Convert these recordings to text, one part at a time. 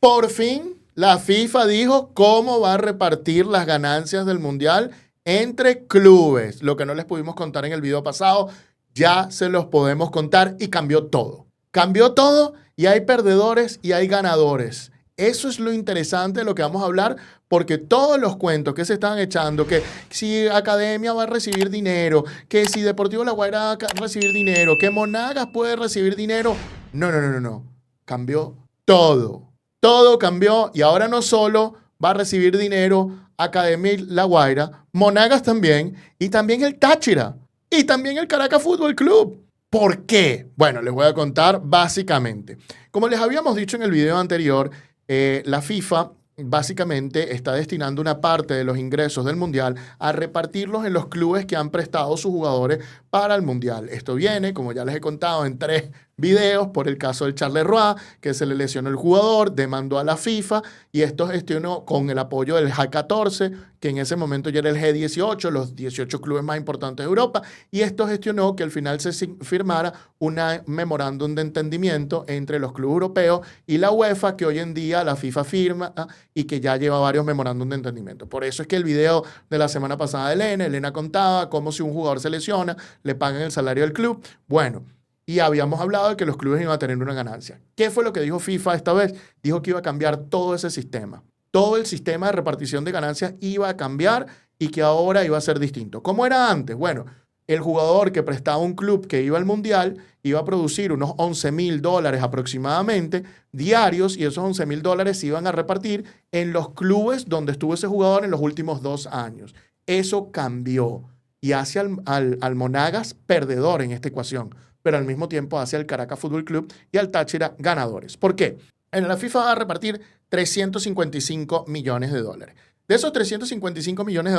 Por fin, la FIFA dijo cómo va a repartir las ganancias del Mundial entre clubes. Lo que no les pudimos contar en el video pasado, ya se los podemos contar y cambió todo. Cambió todo y hay perdedores y hay ganadores. Eso es lo interesante de lo que vamos a hablar, porque todos los cuentos que se están echando, que si Academia va a recibir dinero, que si Deportivo La Guaira va a recibir dinero, que Monagas puede recibir dinero, no. Cambió todo. Todo cambió y ahora no solo va a recibir dinero Academia La Guaira, Monagas también, y también el Táchira, y también el Caracas Fútbol Club. ¿Por qué? Bueno, les voy a contar básicamente. Como les habíamos dicho en el video anterior, la FIFA básicamente está destinando una parte de los ingresos del Mundial a repartirlos en los clubes que han prestado sus jugadores para el Mundial. Esto viene, como ya les he contado, en 3 videos por el caso del Charleroi, que se le lesionó el jugador, demandó a la FIFA y esto gestionó con el apoyo del G14, que en ese momento ya era el G18, los 18 clubes más importantes de Europa, y esto gestionó que al final se firmara un memorándum de entendimiento entre los clubes europeos y la UEFA, que hoy en día la FIFA firma y que ya lleva varios memorándum de entendimiento. Por eso es que el video de la semana pasada de Elena contaba cómo si un jugador se lesiona, le pagan el salario del club. Bueno, y habíamos hablado de que los clubes iban a tener una ganancia. ¿Qué fue lo que dijo FIFA esta vez? Dijo que iba a cambiar todo ese sistema. Todo el sistema de repartición de ganancias iba a cambiar y que ahora iba a ser distinto. ¿Cómo era antes? Bueno, el jugador que prestaba un club que iba al Mundial iba a producir unos $11,000 aproximadamente diarios, y esos $11,000 se iban a repartir en los clubes donde estuvo ese jugador en los últimos 2 años. Eso cambió y hace al Monagas perdedor en esta ecuación, pero al mismo tiempo hace al Caracas Fútbol Club y al Táchira ganadores. ¿Por qué? En la FIFA va a repartir $355 millones. De esos $355 millones,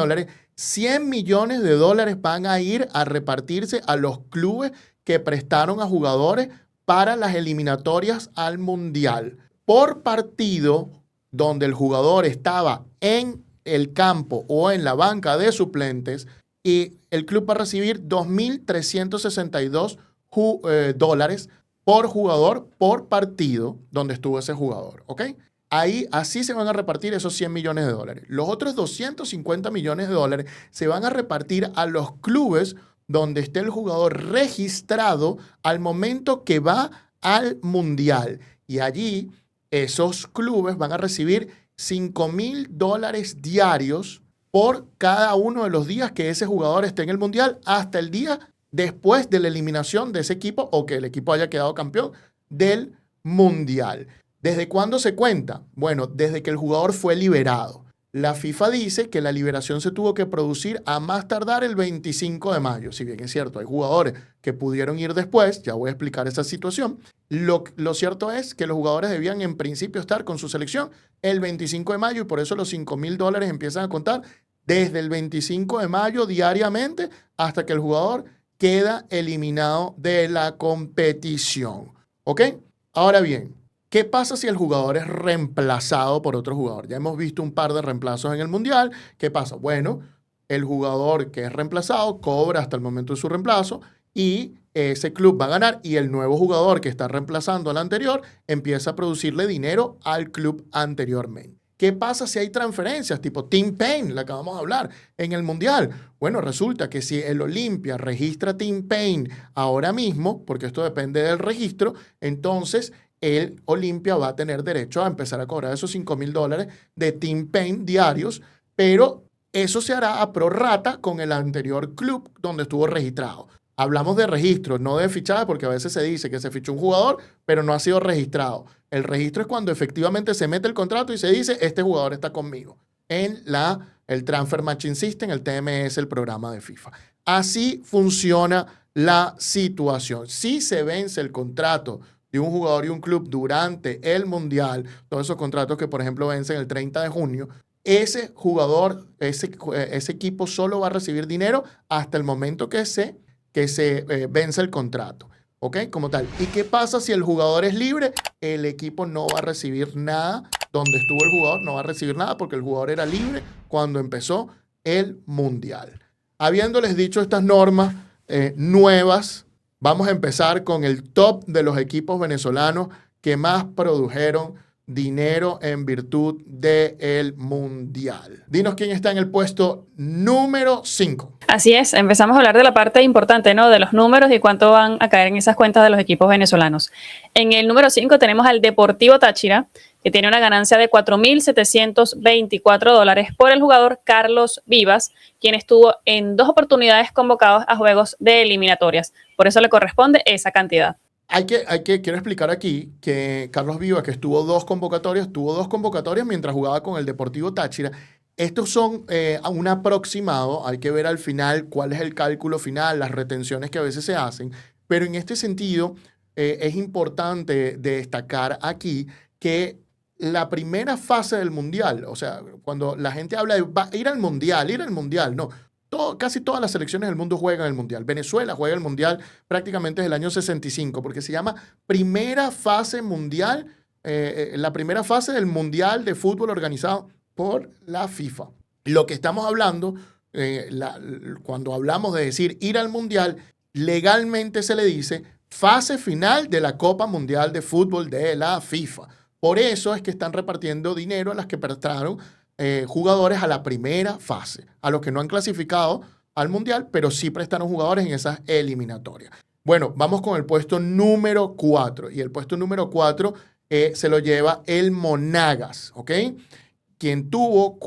$100 millones van a ir a repartirse a los clubes que prestaron a jugadores para las eliminatorias al Mundial. Por partido donde el jugador estaba en el campo o en la banca de suplentes, y el club va a recibir $2,362 por jugador por partido donde estuvo ese jugador, ¿ok? Ahí, así se van a repartir esos $100 millones. Los otros $250 millones se van a repartir a los clubes donde esté el jugador registrado al momento que va al Mundial. Y allí esos clubes van a recibir $5,000 diarios por cada uno de los días que ese jugador esté en el Mundial hasta el día después de la eliminación de ese equipo o que el equipo haya quedado campeón del Mundial. ¿Desde cuándo se cuenta? Bueno, desde que el jugador fue liberado. La FIFA dice que la liberación se tuvo que producir a más tardar el 25 de mayo. Si bien es cierto, hay jugadores que pudieron ir después, ya voy a explicar esa situación. Lo cierto es que los jugadores debían en principio estar con su selección el 25 de mayo y por eso los $5,000 empiezan a contar desde el 25 de mayo diariamente hasta que el jugador queda eliminado de la competición. ¿Ok? Ahora bien, ¿qué pasa si el jugador es reemplazado por otro jugador? Ya hemos visto un par de reemplazos en el Mundial. ¿Qué pasa? Bueno, el jugador que es reemplazado cobra hasta el momento de su reemplazo y ese club va a ganar, y el nuevo jugador que está reemplazando al anterior empieza a producirle dinero al club anteriormente. ¿Qué pasa si hay transferencias tipo Tim Payne, la que vamos a hablar, en el Mundial? Bueno, resulta que si el Olimpia registra Tim Payne ahora mismo, porque esto depende del registro, entonces el Olimpia va a tener derecho a empezar a cobrar esos $5,000 de Tim Payne diarios, pero eso se hará a prorrata con el anterior club donde estuvo registrado. Hablamos de registro, no de fichaje, porque a veces se dice que se fichó un jugador, pero no ha sido registrado. El registro es cuando efectivamente se mete el contrato y se dice, este jugador está conmigo, en el Transfer Matching System, el TMS, el programa de FIFA. Así funciona la situación. Si se vence el contrato de un jugador y un club durante el Mundial, todos esos contratos que, por ejemplo, vencen el 30 de junio, ese jugador, ese equipo solo va a recibir dinero hasta el momento que se vence el contrato, ¿ok? Como tal. ¿Y qué pasa si el jugador es libre? El equipo no va a recibir nada. Donde estuvo el jugador no va a recibir nada porque el jugador era libre cuando empezó el Mundial. Habiéndoles dicho estas normas nuevas, vamos a empezar con el top de los equipos venezolanos que más produjeron dinero en virtud del Mundial. Dinos quién está en el puesto número 5. Así es, empezamos a hablar de la parte importante, ¿no? De los números y cuánto van a caer en esas cuentas de los equipos venezolanos. En el número 5 tenemos al Deportivo Táchira, que tiene una ganancia de $4,724 por el jugador Carlos Vivas, quien estuvo en 2 oportunidades convocados a juegos de eliminatorias. Por eso le corresponde esa cantidad. Quiero explicar aquí que Carlos Vivas, que tuvo dos convocatorias mientras jugaba con el Deportivo Táchira. Estos son un aproximado, hay que ver al final cuál es el cálculo final, las retenciones que a veces se hacen, pero en este sentido es importante destacar aquí que la primera fase del Mundial, o sea, cuando la gente habla de ir al Mundial, no. Casi todas las selecciones del mundo juegan el Mundial. Venezuela juega el Mundial prácticamente desde el año 65, porque se llama primera fase mundial, la primera fase del Mundial de fútbol organizado por la FIFA. Lo que estamos hablando, cuando hablamos de decir ir al Mundial, legalmente se le dice fase final de la Copa Mundial de Fútbol de la FIFA. Por eso es que están repartiendo dinero a las que prestaron jugadores a la primera fase, a los que no han clasificado al Mundial, pero sí prestaron jugadores en esas eliminatorias. Bueno, vamos con el puesto número 4. Y el puesto número 4 se lo lleva el Monagas, ¿ok? Quien tuvo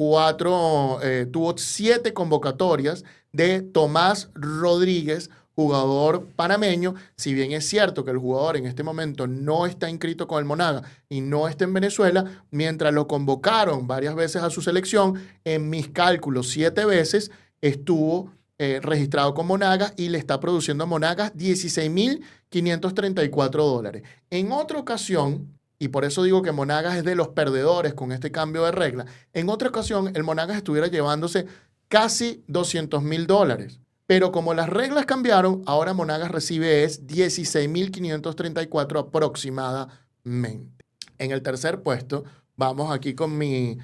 7 convocatorias de Tomás Rodríguez, jugador panameño. Si bien es cierto que el jugador en este momento no está inscrito con el Monagas y no está en Venezuela, mientras lo convocaron varias veces a su selección, en mis cálculos 7 veces estuvo registrado con Monagas y le está produciendo a Monagas $16,534. En otra ocasión, y por eso digo que Monagas es de los perdedores con este cambio de regla, en otra ocasión el Monagas estuviera llevándose casi $200,000. Pero como las reglas cambiaron, ahora Monagas recibe es $16,534 aproximadamente. En el tercer puesto, vamos aquí con mi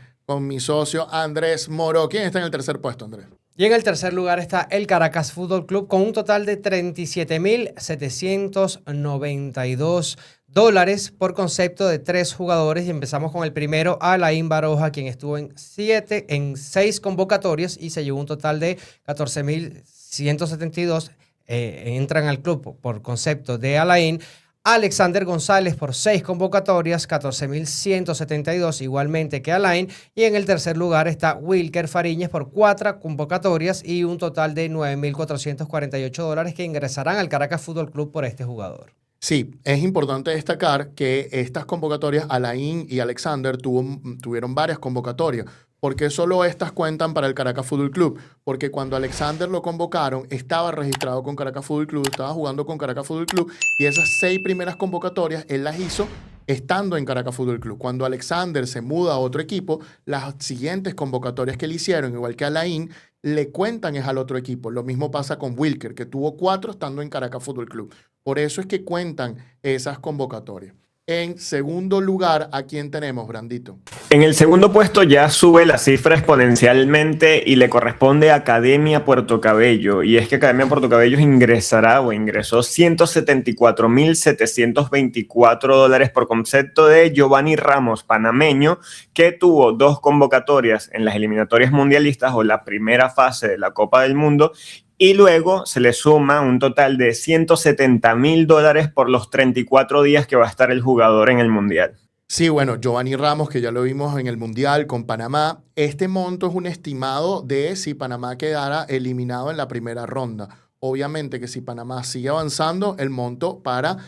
socio Andrés Moro. ¿Quién está en el tercer puesto, Andrés? Y en el tercer lugar está el Caracas Fútbol Club con un total de $37,792 por concepto de 3 jugadores. Y empezamos con el primero, Alain Baroja, quien estuvo en 6 convocatorias y se llevó un total de 14,172. Entran al club por concepto de Alain. Alexander González por 6 convocatorias, 14,172, igualmente que Alain. Y en el tercer lugar está Wilker Fariñez por 4 convocatorias y un total de $9,448 que ingresarán al Caracas Fútbol Club por este jugador. Sí, es importante destacar que estas convocatorias, Alain y Alexander tuvieron varias convocatorias. ¿Por qué solo estas cuentan para el Caracas Fútbol Club? Porque cuando Alexander lo convocaron, estaba registrado con Caracas Fútbol Club, estaba jugando con Caracas Fútbol Club y esas 6 primeras convocatorias él las hizo estando en Caracas Fútbol Club. Cuando Alexander se muda a otro equipo, las siguientes convocatorias que le hicieron, igual que Alain, le cuentan es al otro equipo. Lo mismo pasa con Wilker, que tuvo 4 estando en Caracas Fútbol Club. Por eso es que cuentan esas convocatorias. En segundo lugar, ¿a quién tenemos, Brandito? En el segundo puesto ya sube la cifra exponencialmente y le corresponde a Academia Puerto Cabello. Y es que Academia Puerto Cabello ingresó $174,724 por concepto de Giovanni Ramos, panameño, que tuvo 2 convocatorias en las eliminatorias mundialistas o la primera fase de la Copa del Mundo. Y luego se le suma un total de $170,000 por los 34 días que va a estar el jugador en el Mundial. Sí, bueno, Giovanni Ramos, que ya lo vimos en el Mundial con Panamá, este monto es un estimado de si Panamá quedara eliminado en la primera ronda. Obviamente que si Panamá sigue avanzando, el monto para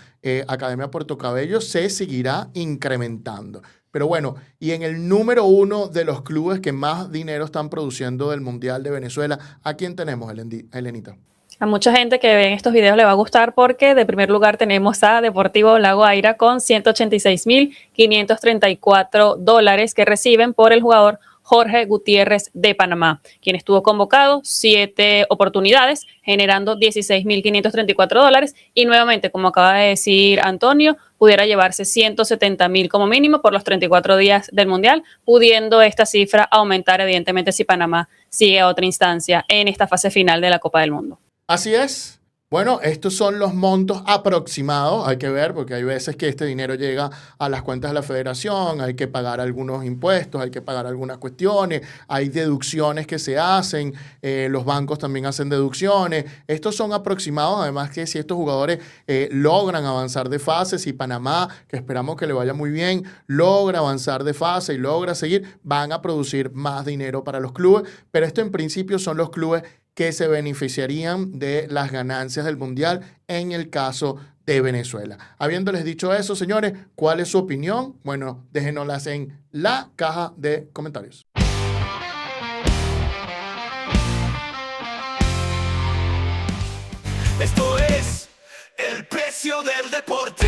Academia Puerto Cabello se seguirá incrementando. Pero bueno, y en el número 1 de los clubes que más dinero están produciendo del Mundial de Venezuela, ¿a quién tenemos, Elenita? A mucha gente que ve en estos videos le va a gustar porque de primer lugar tenemos a Deportivo La Guaira con $186,534 que reciben por el jugador Jorge Gutiérrez de Panamá, quien estuvo convocado 7 oportunidades, generando $16,534 y nuevamente, como acaba de decir Antonio, pudiera llevarse 170,000 como mínimo por los 34 días del Mundial, pudiendo esta cifra aumentar evidentemente si Panamá sigue a otra instancia en esta fase final de la Copa del Mundo. Así es. Bueno, estos son los montos aproximados, hay que ver, porque hay veces que este dinero llega a las cuentas de la federación, hay que pagar algunos impuestos, hay que pagar algunas cuestiones, hay deducciones que se hacen, los bancos también hacen deducciones. Estos son aproximados, además que si estos jugadores logran avanzar de fase, si Panamá, que esperamos que le vaya muy bien, logra avanzar de fase y logra seguir, van a producir más dinero para los clubes, pero esto en principio son los clubes que se beneficiarían de las ganancias del Mundial en el caso de Venezuela. Habiéndoles dicho eso, señores, ¿cuál es su opinión? Bueno, déjenoslas en la caja de comentarios. Esto es el precio del deporte.